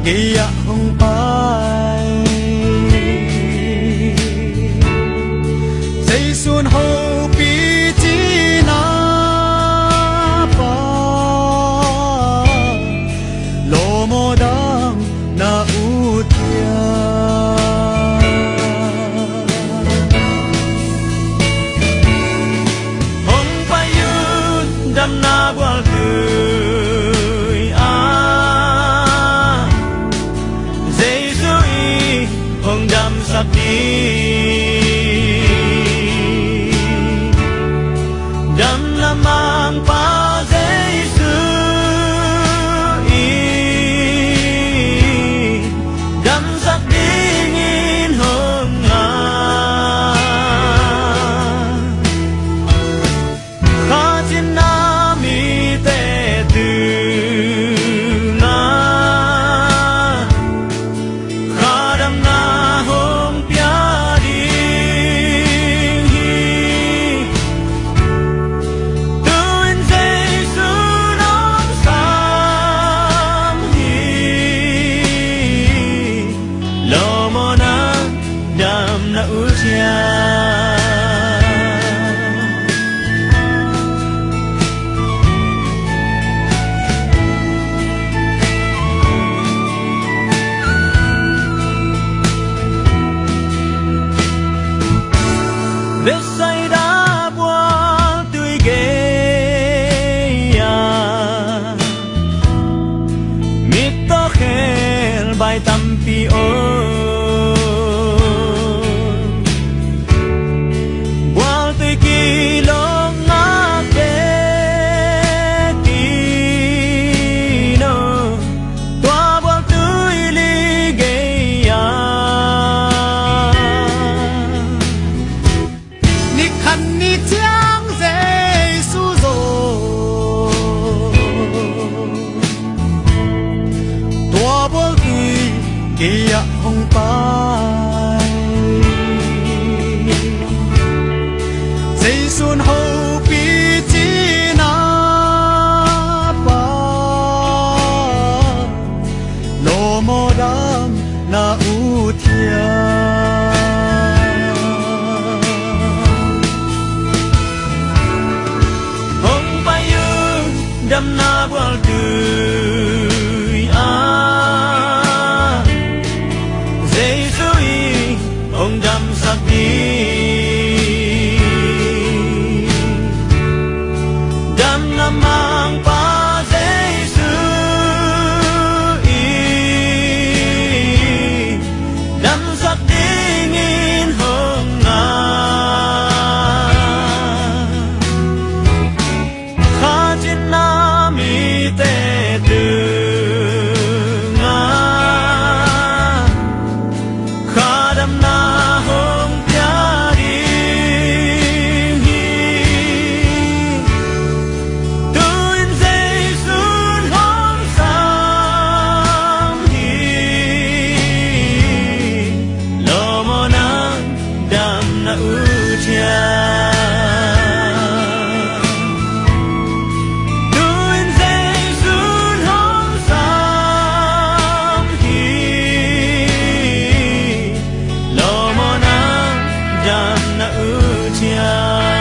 kia hong pai dây xuân hậu pi chi na pa lo mo dang na u tia hong pai yun dam na gwal tươi hong dam sắp đi dam là mang pa Giêsu dam sắp đi nhìn hong nga kha trên na mi te từ dam na usia vết say đã buông tươi ghê mít to khen bài tâm pi ô kia hong pai dây xuân hậu pi chi na pa lo mo dam na u thia hong pai yun dam na gwal tươi hong dam sắp đi dam là mang pa Giêsu dam sắp đi nhìn hong nga kha trên na mi te từ dam na u tia